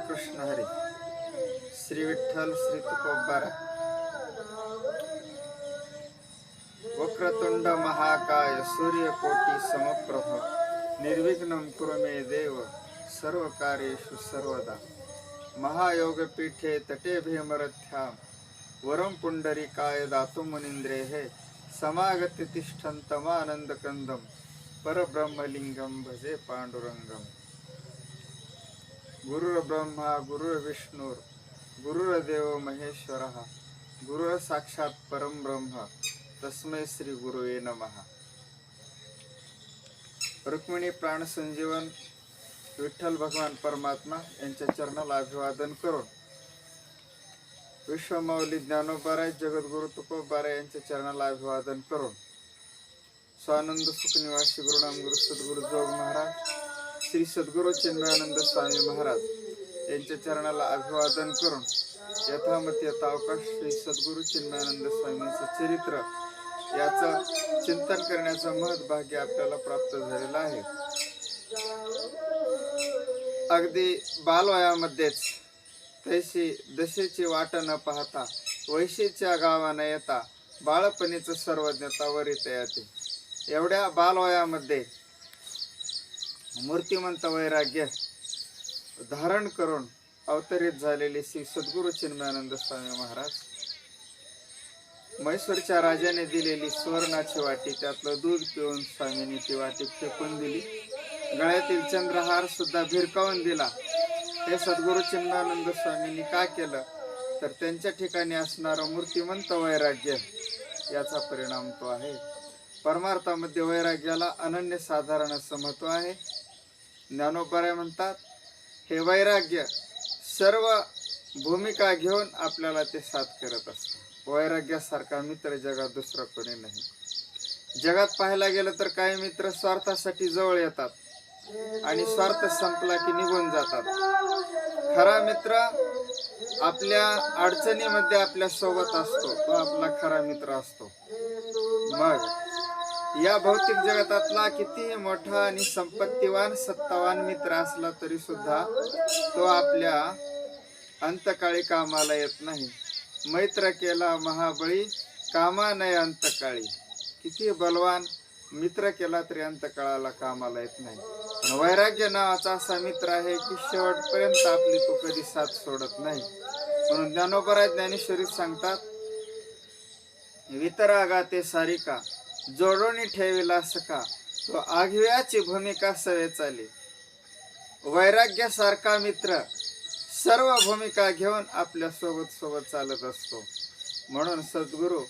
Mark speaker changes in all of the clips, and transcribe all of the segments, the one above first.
Speaker 1: कृष्ण हरी. श्री विठ्ठल श्री तुकोबारा. वक्रतुंड महाकाय सूर्यकोटी समप्रभ निर्विघ्नं कुरु मे देव सर्वकार्येषु सर्वदा. महायोगपीठे तटे भीमरथ्यां वरं पुंडरीकाय दातु मुनीन्द्रेः समागत्य तिष्ठन्तमानन्दकन्दं परब्रह्मलिंगं भजे पांडुरंगम. गुरुर्ब्रह्मा गुरुर्विष्णुर गुरुर्देव महेश्वरः गुरुर् साक्षात परम ब्रह्म तस्मै श्री गुरुवे नमः. रुक्मिणी प्राण संजीवन विठ्ठल भगवान परमात्मा यांच्या चरणाला अभिवादन करून विश्वमाऊली ज्ञानोबाराय जगद्गुरु तुकोबाराय यांच्या चरणाला अभिवादन करून स्वानंद सुखनिवासी गुरुनाम गुरु सद्गुरु जोग महाराज श्री सद्गुरु चिन्मयानंद स्वामी महाराज यांच्या चरणाला अभिवादन करून यथामती यथावकाश श्री सद्गुरु चिन्मयानंद स्वामींचे चरित्र याचं चिंतन करण्याचं महत्भाग्य आपल्याला प्राप्त झालेलं आहे. अगदी बालवयामध्येच तैशी दशेची वाट न पाहता वैशीच्या गावा न येता बाळपणीचं सर्वज्ञता वरित येते. एवढ्या बालवयामध्ये मूर्तिमंत वैराग्य धारण करून अवतरित झालेले श्री सद्गुरु चिन्मयानंद स्वामी महाराज म्हैसूरच्या राजाने दिलेली सुवर्णाची वाटी त्यातलं दूध पिऊन स्वामींनी ती वाटी फेकून दिली. गळ्यातील चंद्रहार सुद्धा भिरकावून दिला. हे सद्गुरु चिन्मयानंद स्वामींनी का केलं तर त्यांच्या ठिकाणी असणारं मूर्तिमंत वैराग्य याचा परिणाम तो आहे. परमार्थामध्ये वैराग्याला अनन्य साधारण असं महत्व आहे. ज्ञानोबाराय म्हणतात हे वैराग्य सर्व भूमिका घेऊन आपल्याला ते साथ करत असतं. वैराग्यासारखा मित्र जगात दुसरा कोणी नाही. जगात पाहायला गेलं तर काही मित्र स्वार्थासाठी जवळ येतात आणि स्वार्थ संपला की निघून जातात. खरा मित्र आपल्या अडचणीमध्ये आपल्या सोबत असतो, तो आपला खरा मित्र असतो. मग या भौतिक जगतातला कितीही मोठा आणि संपत्तीवान सत्तावान मित्र असला तरी सुद्धा तो आपल्या अंतकाळी कामाला येत नाही. मैत्र केला महाबळी कामा नये अंतकाळी. किती बलवान मित्र केला तरी अंतकाळाला कामाला येत नाही. पण वैराग्य नावाचा असा मित्र आहे की शेवटपर्यंत आपली तो कधी साथ सोडत नाही. म्हणून ज्ञानोबाराय ज्ञानेश्वरीत सांगतात वितरागाते सारिका जोडोनी ठेविला सखा तो आघव्याची भूमिका सवे चाले. वैराग्यासारखा मित्र सर्व भूमिका घेऊन आपल्या सोबत चालत असतो. म्हणून सद्गुरु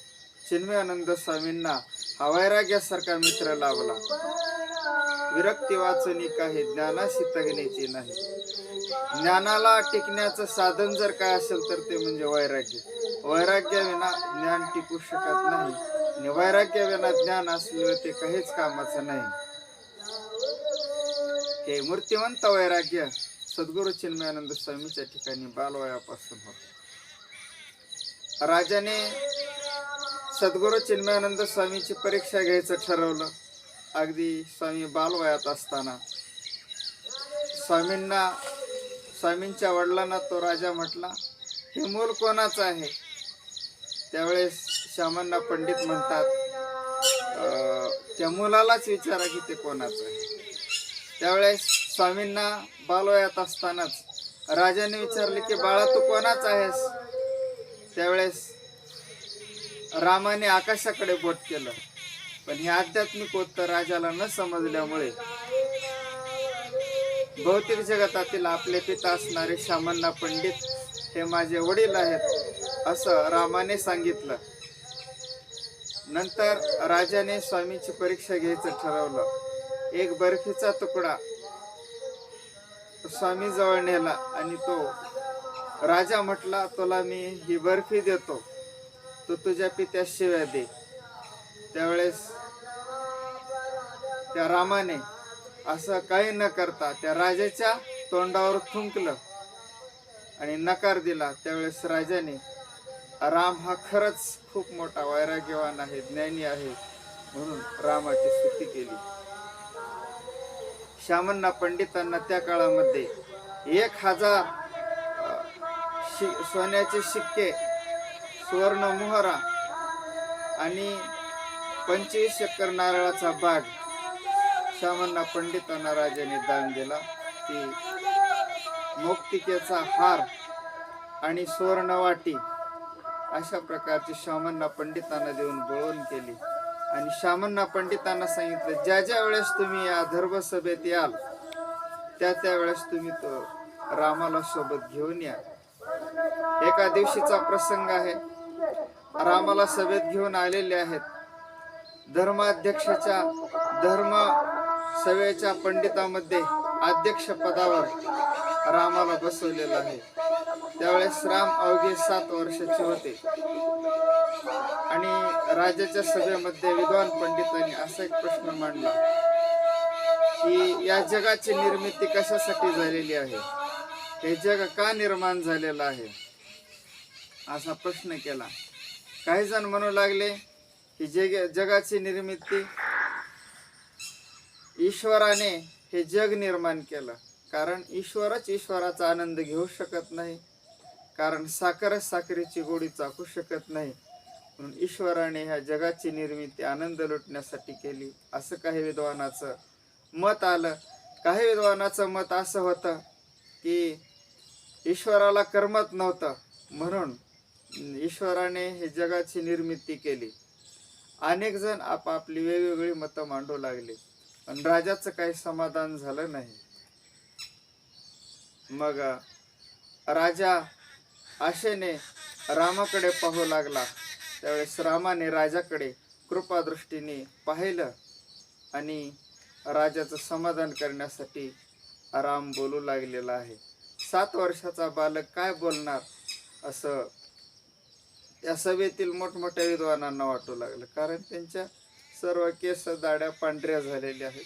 Speaker 1: चिन्मयानंद स्वामींना हा वैराग्यासारखा मित्र लाभला. विरक्ती वाचनी काही ज्ञानाशी तगण्याची नाही. ज्ञानाला टिकण्याचं साधन जर काय असेल तर ते म्हणजे वैराग्य. वैराग्याविना ज्ञान टिकू शकत नाही आणि वैराग्याविना ज्ञान असलेलं ते काहीच कामाचं नाही. हे मूर्तिमंत वैराग्य सद्गुरु चिन्मयानंद स्वामीच्या ठिकाणी बालवयापासून होत. राजाने सद्गुरु चिन्मयानंद स्वामीची परीक्षा घ्यायचं ठरवलं. अगदी स्वामी बालवयात असताना स्वामींच्या वडिलांना तो राजा म्हटला हे मूल कोणाचं आहे. त्यावेळेस श्यामण्णा पंडित म्हणतात त्या मुलालाच विचारा की ते कोणाचं आहे. त्यावेळेस स्वामींना बालवयात असतानाच राजाने विचारले की बाळा तू कोणाच आहेस. त्यावेळेस रामाने आकाशाकडे बोट केलं. पण हे आध्यात्मिक उत्तर राजाला न समजल्यामुळे भौतिक जगतातील आपले पिता असणारे श्यामण्णा पंडित हे माझे वडील आहेत असं रामाने सांगितलं. नंतर राजाने स्वामीची परीक्षा घ्यायचं ठरवलं. एक बर्फीचा तुकडा स्वामी जवळ नेला आणि तो राजा म्हटला तुला मी ही बर्फी देतो, तू तुझ्या पित्यास शिव्या दे. त्यावेळेस त्या रामाने असं काही न करता त्या राजाच्या तोंडावर थुंकलं आणि नकार दिला. त्यावेळेस राजाने राम हा खरंच खूप मोठा वैराग्यवान आहे, ज्ञानी आहे म्हणून रामाची स्तुती केली. श्यामण्णा पंडितांना त्या काळामध्ये 1000 सोन्याचे शिक्के, सुवर्ण मोहरा आणि 25 एकर नारळाचा बाग शामण्णा पंडितांना राजाने दान दिला. ती मोक्तिकेचा हार आणि सुवर्ण वाटी अशा प्रकारची शामण्णा पंडितांना देऊन बोळवण केली. आणि शामण्णा पंडितांना सांगितलं, ज्या ज्या वेळेस तुम्ही या धर्मसभेत याल त्या त्यावेळेस तुम्ही तो रामाला सोबत घेऊन या. एका दिवशीचा प्रसंग आहे. रामाला सभेत घेऊन आलेले आहेत. धर्माध्यक्षाच्या धर्म सभेच्या पंडितामध्ये अध्यक्ष पदावर रामाला बसवलेलं आहे. त्यावेळेस राम अवघे 7 वर्षाचे होते. आणि राजाच्या सभेमध्ये विद्वान पंडितांनी असा एक प्रश्न मांडला की या जगाची निर्मिती कशासाठी झालेली आहे, हे जग का निर्माण झालेलं आहे, असा प्रश्न केला. काही जण म्हणू लागले की जगाची निर्मिती ईश्वराने हे जग निर्माण केलं, कारण ईश्वरच ईश्वराचा आनंद घेऊ शकत नाही, कारण साखरच साखरेची गोडी चाखू शकत नाही, म्हणून ईश्वराने ह्या जगाची निर्मिती आनंद लुटण्यासाठी केली, असं काही विद्वानाचं मत आलं. काही विद्वानाचं मत असं होतं की ईश्वराला करमत नव्हतं म्हणून ईश्वराने हे जगाची निर्मिती केली. अनेक जण आपापली वेगवेगळी मतं मांडू लागले, पण राजाचं काही समाधान झालं नाही. मग राजा आशेने रामाकडे पाहू लागला. त्यावेळेस रामाने राजाकडे कृपादृष्टीने पाहिलं आणि राजाचं समाधान करण्यासाठी राम बोलू लागलेला आहे. 7 वर्षाचा बालक काय बोलणार असं त्या सभेतील मोठमोठ्या विद्वानांना वाटू लागलं, कारण त्यांच्या सर्व केस दाढ्या पांढऱ्या झालेल्या आहेत.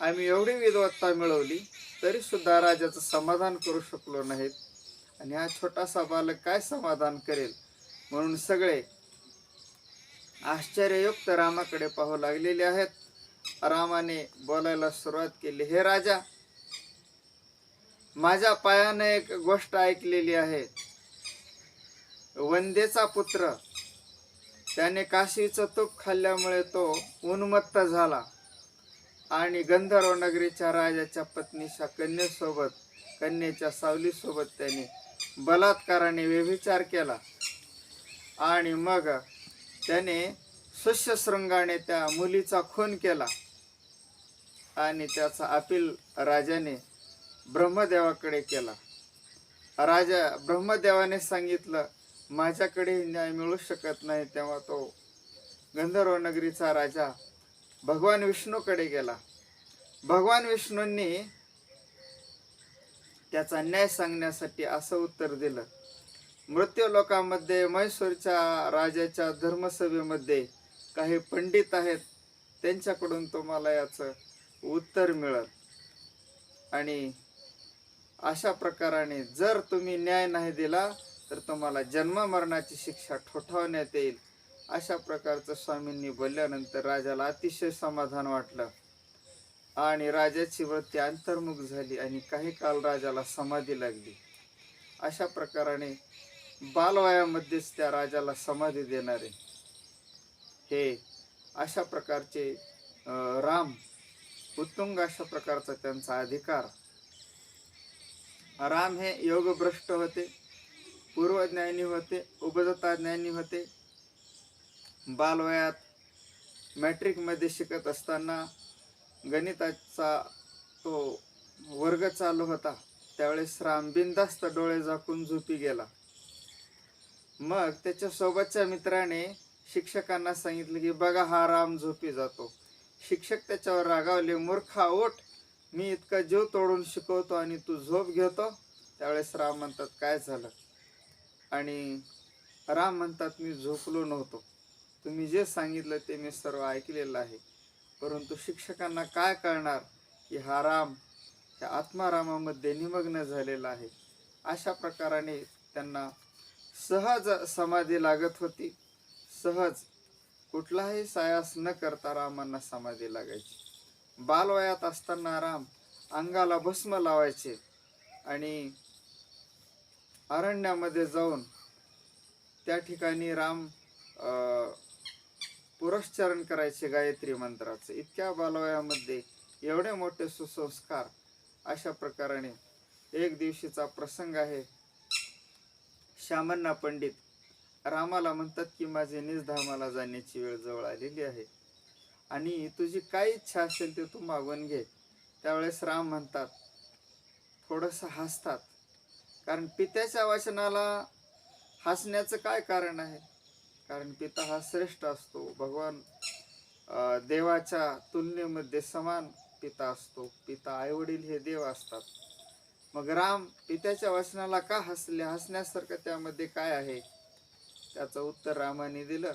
Speaker 1: आम्ही एवढी विद्वत्ता मिळवली तरी सुद्धा राजाचं समाधान करू शकलो नाहीत, आणि हा छोटासा बालक काय समाधान करेल, म्हणून सगळे आश्चर्ययुक्त रामाकडे पाहू लागलेले आहेत. रामाने बोलायला सुरुवात केली, हे राजा, माझ्या पायाने एक गोष्ट ऐकलेली आहे. वंदेचा पुत्र, त्याने काशीचं तूप खाल्ल्यामुळे तो उन्मत्त झाला आणि गंधर्व नगरीच्या राजाच्या पत्नीच्या कन्येच्या सावलीसोबत त्याने बलात्काराने व्यभिचार केला. आणि मग त्याने सुष्यशृंगाने त्या मुलीचा खून केला. आणि त्याचा अपील राजाने ब्रह्मदेवाकडे केला. ब्रह्मदेवाने सांगितलं, माझ्याकडे न्याय मिळू शकत नाही. तेव्हा तो गंधर्व नगरीचा राजा भगवान विष्णूकडे गेला. भगवान विष्णूंनी त्याचा न्याय सांगण्यासाठी असं उत्तर दिलं, मृत्यू लोकांमध्ये म्हैसूरच्या राजाच्या धर्मसभेमध्ये काही पंडित आहेत, त्यांच्याकडून तुम्हाला याचं उत्तर मिळेल. आणि अशा प्रकाराने जर तुम्ही न्याय नाही दिला तर तुम्हाला जन्म मरणाची शिक्षा ठोठावण्यात येईल. अशा प्रकारचं स्वामींनी बोलल्यानंतर राजाला अतिशय समाधान वाटलं आणि राजाची वृत्ती अंतर्मुख झाली आणि काही काळ राजाला समाधी लागली. अशा प्रकाराने बालवयामध्येच त्या राजाला समाधी देणारे हे अशा प्रकारचे राम, उत्तुंग अशा प्रकारचा त्यांचा अधिकार. राम हे योगभ्रष्ट होते, पूर्वज्ञानी होते, उपजता ज्ञानी होते. बालवयात मॅट्रिकमध्ये शिकत असताना गणिताचा तो वर्ग चालू होता. त्यावेळेस राम बिनधास्त डोळे झाकून झोपी गेला. मग त्याच्या सोबतच्या मित्राने शिक्षकांना सांगितलं की बघा, हा राम झोपी जातो. शिक्षक त्याच्यावर रागावले, मूर्खा उठ, मी इतका जीव तोडून शिकवतो आणि तू झोप घेतो. त्यावेळेस राम म्हणतात, काय झालं? आणि राम म्हणतात, मी झोपलो नव्हतो, तुम्ही जे सांगितलं ते मी सर्व ऐकलेलं आहे. परंतु शिक्षकांना काय कळणार की हा राम त्या आत्मारामामध्ये निमग्न झालेला आहे. अशा प्रकाराने त्यांना सहज समाधी लागत होती. सहज कुठलाही सायास न करता रामांना समाधी लागायची. बालवयात असताना राम अंगाला भस्म लावायचे आणि अरण्यामध्ये जाऊन त्या ठिकाणी राम पुरस्चरण करायचे गायत्री मंत्राचे. इतक्या बालवयामध्ये एवढे मोठे सुसंस्कार. अशा प्रकाराने एक दिवशीचा प्रसंग आहे. श्यामण्णा पंडित रामाला म्हणतात की माझे निजधामाला जाण्याची वेळ जवळ आलेली आहे आणि तुझी काय इच्छा असेल ते तू मागून घे. त्यावेळेस राम म्हणतात, थोडस हसतात, कारण पित्याच्या वचनाला हसण्याचं काय कारण आहे? कारण पिता हा श्रेष्ठ असतो. भगवान देवाच्या तुलनेमध्ये समान पिता असतो. पिता आई वडील हे देव असतात. मग राम पित्याच्या वचनाला का हसले? हसण्यासारखं त्यामध्ये काय आहे? त्याचं उत्तर रामाने दिलं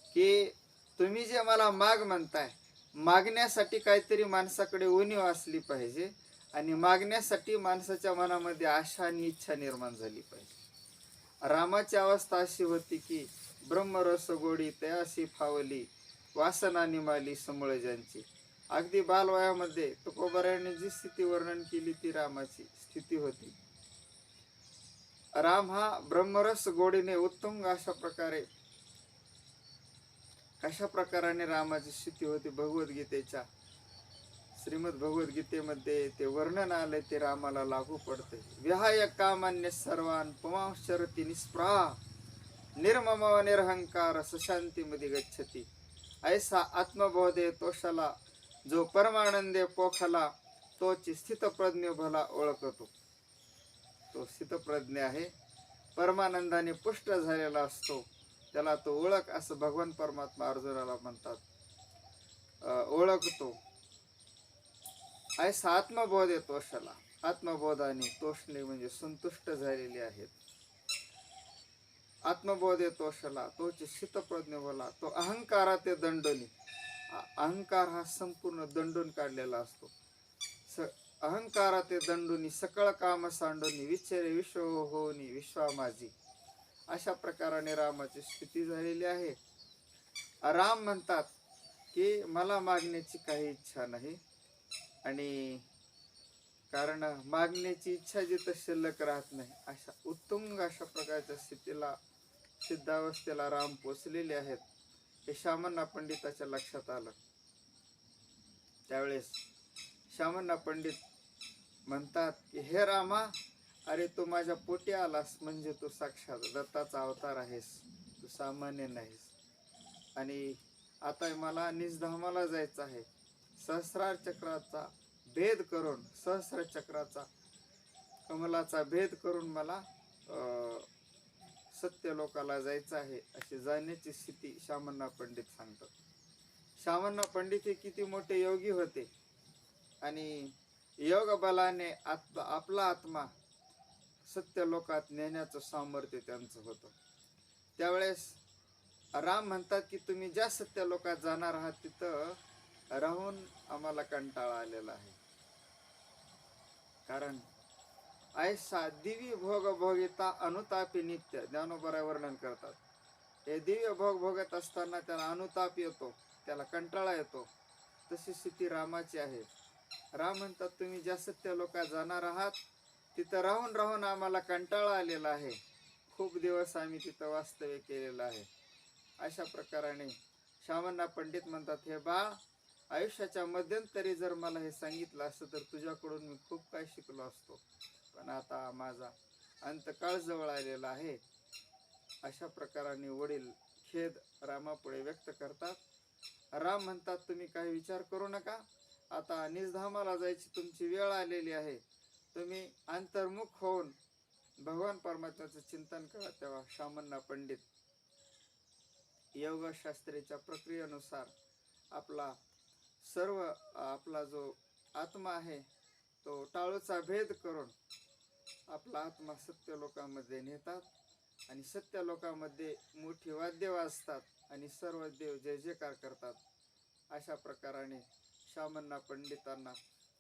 Speaker 1: की तुम्ही जे मला माग म्हणताय, मागण्यासाठी काहीतरी माणसाकडे उणीव असली पाहिजे आणि मागण्यासाठी माणसाच्या मनामध्ये आशा आणि इच्छा निर्माण झाली पाहिजे. रामाची अवस्था अशी होती की ब्रह्मरस गोडी तयासी फावली वासना निमाली समळ ज्यांची. अगदी बालवयामध्ये तुकोबारायांनी जी स्थिती वर्णन केली ती रामाची स्थिती होती. राम हा ब्रह्मरस गोडीने उत्तुंग अशा प्रकाराने रामाची स्थिती होती. भगवद्गीतेच्या श्रीमद भगवद्गीतेमध्ये ते वर्णन आले ते रामाला लागू पडते. विहाय कामान्य सर्वान पुमांश्चरती निस्पृहा निर्मम निरहंकार सशांती मध्ये गच्छती. ऐसा आत्मबोधे तोषला जो परमानंदे पोखला तोची स्थितप्रज्ञ भला ओळखतो. तो स्थितप्रज्ञ आहे, परमानंदाने पुष्ट झालेला असतो, त्याला तो ओळख असं भगवान परमात्मा अर्जुनाला म्हणतात. ओळखतो. ऐसा आत्मबोध आहे तोषला. आत्मबोधाने तोषणे म्हणजे संतुष्ट झालेले आहेत. आत्मबोध आहे तोषला तोची स्थितप्रज्ञ भला. तो अहंकाराते दंडोनी. अहंकार हा संपूर्ण दंडून काढलेला असतो. अहंकाराते दंडुनी सकळ काम सांडोनी विचारे विश्व होनी विश्वा माझी. अशा प्रकाराने रामाची स्थिती झालेली आहे. राम म्हणतात की मला मागण्याची काही इच्छा नाही, आणि कारण मागण्याची इच्छा जिथं शिल्लक राहत नाही अशा उत्तुंग अशा प्रकारच्या स्थितीला सिद्धावस्थेला राम पोचलेले आहेत. हे श्यामण्णा पंडिताच्या लक्षात आलं. त्यावेळेस श्यामण्णा पंडित म्हणतात की हे रामा, अरे तू माझ्या पोटी आलास म्हणजे तू साक्षात दत्ताचा अवतार आहेस, तू सामान्य नाहीस. आणि आता मला निजधामाला जायचं आहे. सहस्रार चक्राचा भेद करून, सहस्र चक्राचा कमलाचा भेद करून मला सत्य लोकाला जायचं आहे, अशी जाण्याची स्थिती श्यामण्णा पंडित सांगतात. श्यामण्णा पंडित हे किती मोठे योगी होते आणि योग बलाने आपला आत्मा सत्य लोकात नेण्याचं सामर्थ्य त्यांचं होतं. त्यावेळेस राम म्हणतात की तुम्ही ज्या सत्य लोकात जाणार आहात तिथं राहून आम्हाला कंटाळा आलेला आहे. कारण ऐसा दिव्य भोग भोगिता अनुतापी नित्य. ज्ञानोबा वर्णन करतात, हे दिव्य भोग भोगत असताना त्याला अनुताप येतो, त्याला कंटाळा येतो. तशी स्थिती रामाची आहे. राम म्हणतात तुम्ही ज्या सत्य लोकात जाणार आहात तिथं राहून राहून आम्हाला कंटाळा आलेला आहे. खूप दिवस आम्ही तिथं वास्तव्य केलेलं आहे. अशा प्रकाराने श्यामण्णा पंडित म्हणतात, हे बाळ, आयुष्याच्या मध्यंतरी जर मला हे सांगितलं असतं तर तुझ्याकडून मी खूप काही शिकलो असतो, पण आता माझा अंतकाळ जवळ आलेला आहे. अशा प्रकाराने वडील खेद रामापुढे व्यक्त करतात. राम म्हणतात तुम्ही काही विचार करू नका, आता निजधामाला जायची तुमची वेळ आलेली आहे. तुम्ही अंतर्मुख होऊन भगवान परमात्म्याचं चिंतन करा. तेव्हा श्यामण्णा पंडित योगशास्त्रीच्या प्रक्रियेनुसार आपला जो आत्मा आहे तो टाळूचा भेद करून आपला आत्मा सत्य लोकांमध्ये नेतात. आणि सत्य लोकांमध्ये मोठी वाद्य वाजतात आणि सर्व देव जय जयकार करतात. अशा प्रकाराने श्यामण्णा पंडितांना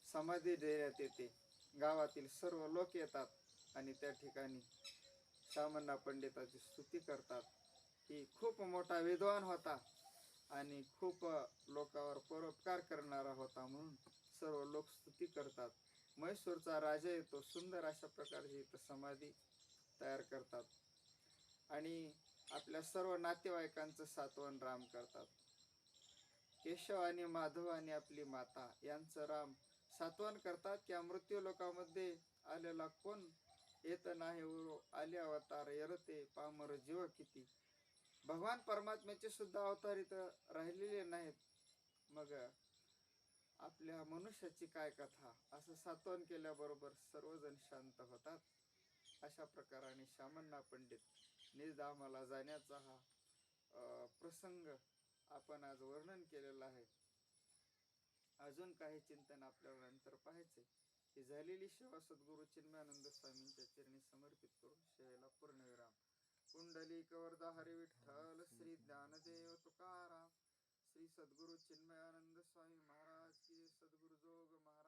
Speaker 1: समाधी देण्यात येते. गावातील सर्व लोक येतात आणि त्या ठिकाणी श्यामण्णा पंडिताची स्तुती करतात की खूप मोठा विद्वान होता आणि खूप लोकांवर परोपकार करणारा होता म्हणून सर्व लोक स्तुती करतात. म्हैसूरचा राजा येतो, सुंदर अशा प्रकारची इथं समाधी तयार करतात आणि आपल्या सर्व नातेवाईकांचं सात्वन राम करतात. केशव आणि माधव आणि आपली माता यांचं राम सात्वन करतात की मृत्यू लोकामध्ये आलेला कोण येत नाही आले अवतार यरते पामर जीव किती. भगवान परमात्म्याचे सुद्धा अवतार इथं राहिलेले नाहीत. मग आपल्या मनुष्याची काय कथा. असं सात्वन केल्याबरोबर सर्वजण शांत होतात. अशा प्रकाराने शामण्णा पंडित निजधामाला जाण्याचा हा प्रसंग आपण आज वर्णन केलेला आहे. अजून काही चिंतन आपल्याला नंतर पाहायचे. ही झालेली सेवा सद्गुरु चिन्मयानंद स्वामींच्या चरणी समर्पित करून सेवेला पूर्णविराम. कुंडलिक वरदा हरी विठ्ठल श्री ज्ञानदेव तुकाराम. श्री सद्गुरु चिन्मयानंद स्वामी महाराज की, सद्गुरु जोग महाराज.